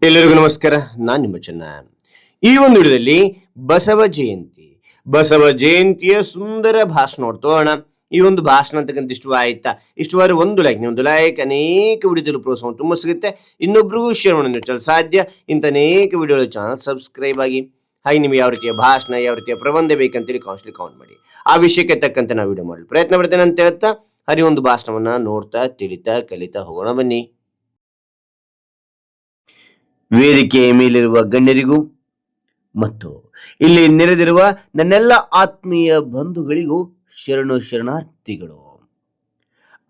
ಎಲ್ಲರಿಗೂ ನಮಸ್ಕಾರ. ನಾನು ನಿಮ್ಮ ಚೆನ್ನ. ಈ ಒಂದು ವಿಡಿಯೋದಲ್ಲಿ ಬಸವ ಜಯಂತಿಯ ಸುಂದರ ಭಾಷಣ ನೋಡ್ತೋಣ. ಈ ಒಂದು ಭಾಷಣ ಅಂತಕ್ಕಂಥ ಇಷ್ಟವಾಯ್ತಾ? ಇಷ್ಟವಾದ್ರೆ ಒಂದು ಲೈಕ್ ಅನೇಕ ವಿಡಿಯೋದಲ್ಲಿ ಪ್ರೋತ್ಸಾಹ ತುಂಬ ಸಿಗುತ್ತೆ. ಇನ್ನೊಬ್ರಿಗೂ ಶೇರ್ ಮಾಡೋಣ ಸಾಧ್ಯ. ಇಂಥ ಅನೇಕ ವಿಡಿಯೋಗಳ ಚಾನಲ್ ಸಬ್ಸ್ಕ್ರೈಬ್ ಆಗಿ. ಹಾಗೆ ನಿಮ್ಗೆ ಯಾವ ರೀತಿಯ ಭಾಷಣ, ಯಾವ ರೀತಿಯ ಪ್ರಬಂಧ ಬೇಕಂತೇಳಿ ಕಾಮೆಂಟ್ ಮಾಡಿ. ಆ ವಿಷಯಕ್ಕೆ ತಕ್ಕಂತೆ ನಾವು ವಿಡಿಯೋ ಮಾಡಲು ಪ್ರಯತ್ನ ಪಡ್ತೇನೆ ಅಂತ ಹೇಳ್ತಾ ಹರಿ ಒಂದು ಭಾಷಣವನ್ನ ನೋಡ್ತಾ ತಿಳಿತಾ ಕಲಿತಾ ಹೋಗೋಣ ಬನ್ನಿ. ವೇದಿಕೆಯ ಮೇಲಿರುವ ಗಣ್ಯರಿಗೂ ಮತ್ತು ಇಲ್ಲಿ ನೆರೆದಿರುವ ನನ್ನೆಲ್ಲ ಆತ್ಮೀಯ ಬಂಧುಗಳಿಗೂ ಶರಣಾರ್ಥಿಗಳು.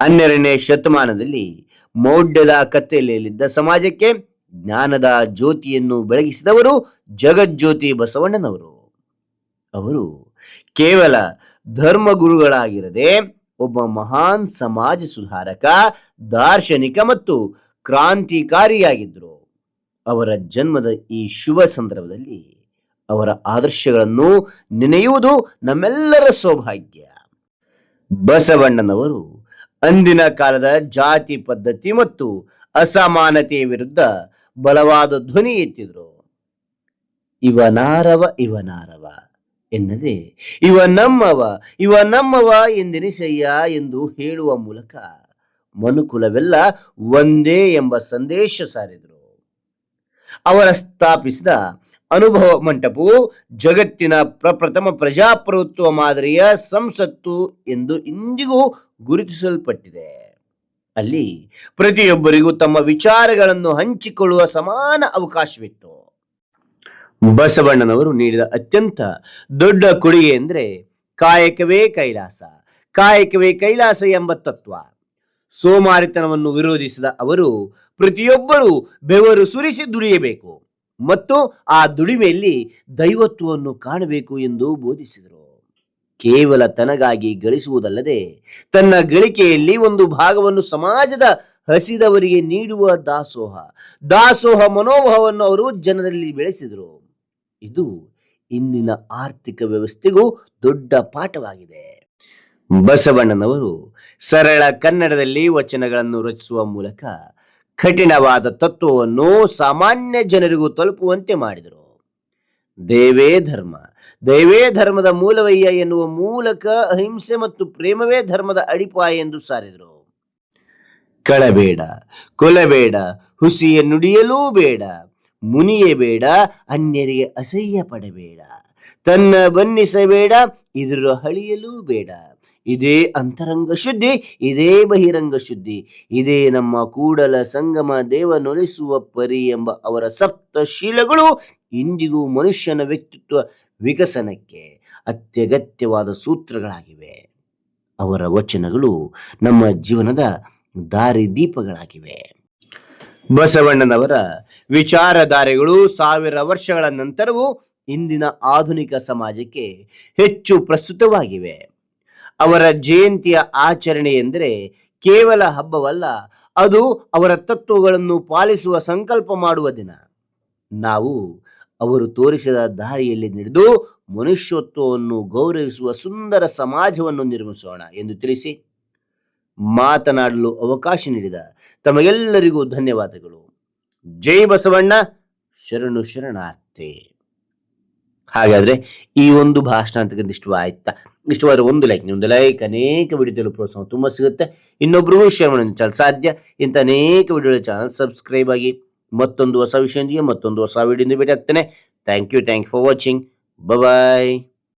12ನೇ ಶತಮಾನದಲ್ಲಿ ಮೌಢ್ಯದ ಕತ್ತಲೆಯಲ್ಲಿದ್ದ ಸಮಾಜಕ್ಕೆ ಜ್ಞಾನದ ಜ್ಯೋತಿಯನ್ನು ಬೆಳಗಿಸಿದವರು ಜಗಜ್ಯೋತಿ ಬಸವಣ್ಣನವರು. ಅವರು ಕೇವಲ ಧರ್ಮಗುರುಗಳಾಗಿರದೆ ಒಬ್ಬ ಮಹಾನ್ ಸಮಾಜ ಸುಧಾರಕ, ದಾರ್ಶನಿಕ ಮತ್ತು ಕ್ರಾಂತಿಕಾರಿಯಾಗಿದ್ದರು. ಅವರ ಜನ್ಮದ ಈ ಶುಭ ಸಂದರ್ಭದಲ್ಲಿ ಅವರ ಆದರ್ಶಗಳನ್ನು ನೆನೆಯುವುದು ನಮ್ಮೆಲ್ಲರ ಸೌಭಾಗ್ಯ. ಬಸವಣ್ಣನವರು ಅಂದಿನ ಕಾಲದ ಜಾತಿ ಪದ್ಧತಿ ಮತ್ತು ಅಸಮಾನತೆಯ ವಿರುದ್ಧ ಬಲವಾದ ಧ್ವನಿ ಎತ್ತಿದ್ರು. ಇವನಾರವ ಎನ್ನದೆ ಇವ ನಮ್ಮವ ಎಂದೆನಿಸಯ್ಯ ಎಂದು ಹೇಳುವ ಮೂಲಕ ಮನುಕುಲವೆಲ್ಲ ಒಂದೇ ಎಂಬ ಸಂದೇಶ ಸಾರಿದರು. ಅವರ ಸ್ಥಾಪಿಸಿದ ಅನುಭವ ಮಂಟಪವು ಜಗತ್ತಿನ ಪ್ರಪ್ರಥಮ ಪ್ರಜಾಪ್ರಭುತ್ವ ಮಾದರಿಯ ಸಂಸತ್ತು ಎಂದು ಇಂದಿಗೂ ಗುರುತಿಸಲ್ಪಟ್ಟಿದೆ. ಅಲ್ಲಿ ಪ್ರತಿಯೊಬ್ಬರಿಗೂ ತಮ್ಮ ವಿಚಾರಗಳನ್ನು ಹಂಚಿಕೊಳ್ಳುವ ಸಮಾನ ಅವಕಾಶವಿತ್ತು. ಬಸವಣ್ಣನವರು ನೀಡಿದ ಅತ್ಯಂತ ದೊಡ್ಡ ಕೊಡುಗೆ ಎಂದರೆ ಕಾಯಕವೇ ಕೈಲಾಸ ಎಂಬ ತತ್ವ. ಸೋಮಾರಿತನವನ್ನು ವಿರೋಧಿಸಿದ ಅವರು ಪ್ರತಿಯೊಬ್ಬರೂ ಬೆವರು ಸುರಿಸಿ ದುಡಿಯಬೇಕು ಮತ್ತು ಆ ದುಡಿಮೆಯಲ್ಲಿ ದೈವತ್ವವನ್ನು ಕಾಣಬೇಕು ಎಂದು ಬೋಧಿಸಿದರು. ಕೇವಲ ತನಗಾಗಿ ಗಳಿಸುವುದಲ್ಲದೆ ತನ್ನ ಗಳಿಕೆಯಲ್ಲಿ ಒಂದು ಭಾಗವನ್ನು ಸಮಾಜದ ಹಸಿದವರಿಗೆ ನೀಡುವ ದಾಸೋಹ ಮನೋಭಾವವನ್ನು ಅವರು ಜನರಲ್ಲಿ ಬೆಳೆಸಿದರು. ಇದು ಇಂದಿನ ಆರ್ಥಿಕ ವ್ಯವಸ್ಥೆಗೂ ದೊಡ್ಡ ಪಾಠವಾಗಿದೆ. ಬಸವಣ್ಣನವರು ಸರಳ ಕನ್ನಡದಲ್ಲಿ ವಚನಗಳನ್ನು ರಚಿಸುವ ಮೂಲಕ ಕಠಿಣವಾದ ತತ್ವವನ್ನು ಸಾಮಾನ್ಯ ಜನರಿಗೂ ತಲುಪುವಂತೆ ಮಾಡಿದರು. ದೈವೇ ಧರ್ಮದ ಮೂಲವಯ್ಯ ಎನ್ನುವ ಮೂಲಕ ಅಹಿಂಸೆ ಮತ್ತು ಪ್ರೇಮವೇ ಧರ್ಮದ ಅಡಿಪಾಯ ಎಂದು ಸಾರಿದರು. ಕಳಬೇಡ, ಕೊಲಬೇಡ, ಹುಸಿಯ ನುಡಿಯಲೂ ಬೇಡ, ಮುನಿಯೇ ಬೇಡ, ಅನ್ಯರಿಗೆ ಅಸಹ್ಯ ಪಡಬೇಡ, ತನ್ನ ಬನ್ನಿಸಬೇಡ, ಇದ್ರ ಹಳಿಯಲೂ ಬೇಡ. ಇದೇ ಅಂತರಂಗ ಶುದ್ಧಿ, ಇದೇ ಬಹಿರಂಗ ಶುದ್ಧಿ, ಇದೇ ನಮ್ಮ ಕೂಡಲ ಸಂಗಮ ದೇವನೊಲಿಸುವ ಪರಿ ಎಂಬ ಅವರ ಸಪ್ತಶೀಲಗಳು ಇಂದಿಗೂ ಮನುಷ್ಯನ ವ್ಯಕ್ತಿತ್ವ ವಿಕಸನಕ್ಕೆ ಅತ್ಯಗತ್ಯವಾದ ಸೂತ್ರಗಳಾಗಿವೆ. ಅವರ ವಚನಗಳು ನಮ್ಮ ಜೀವನದ ದಾರಿದೀಪಗಳಾಗಿವೆ. ಬಸವಣ್ಣನವರ ವಿಚಾರಧಾರೆಗಳು 1000 ವರ್ಷಗಳ ನಂತರವೂ ಇಂದಿನ ಆಧುನಿಕ ಸಮಾಜಕ್ಕೆ ಹೆಚ್ಚು ಪ್ರಸ್ತುತವಾಗಿವೆ. ಅವರ ಜಯಂತಿಯ ಆಚರಣೆ ಎಂದರೆ ಕೇವಲ ಹಬ್ಬವಲ್ಲ, ಅದು ಅವರ ತತ್ವಗಳನ್ನು ಪಾಲಿಸುವ ಸಂಕಲ್ಪ ಮಾಡುವ ದಿನ. ನಾವು ಅವರು ತೋರಿಸಿದ ದಾರಿಯಲ್ಲಿ ನಡೆದು ಮನುಷ್ಯತ್ವವನ್ನು ಗೌರವಿಸುವ ಸುಂದರ ಸಮಾಜವನ್ನು ನಿರ್ಮಿಸೋಣ ಎಂದು ತಿಳಿಸಿ ಮಾತನಾಡಲು ಅವಕಾಶ ನೀಡಿದ ತಮಗೆಲ್ಲರಿಗೂ ಧನ್ಯವಾದಗಳು. ಜೈ ಬಸವಣ್ಣ, ಶರಣಾರ್ಥಿ. ಹಾಗಾದ್ರೆ ಈ ಒಂದು ಭಾಷಣ ಅಂತಕ್ಕಂಥ ಇಷ್ಟವಾದ್ರೆ ಒಂದು ಲೈಕ್ ಅನೇಕ ವಿಡಿಯೋದಲ್ಲಿ ಪ್ರೋತ್ಸಾಹ ತುಂಬ ಸಿಗುತ್ತೆ. ಇನ್ನೊಬ್ರಿಗೂ ಶೇರ್ ಮಾಡೋಣ ಸಾಧ್ಯ. ಇಂಥ ಅನೇಕ ವಿಡಿಯೋಗಳ ಚಾನಲ್ ಸಬ್ಸ್ಕ್ರೈಬ್ ಆಗಿ. ಮತ್ತೊಂದು ಹೊಸ ವಿಷಯದೊಂದಿಗೆ ಮತ್ತೊಂದು ಹೊಸ ವಿಡಿಯೋದಿಂದ ಭೇಟಿ ಆಗ್ತೇನೆ. Thank you for watching. Bye.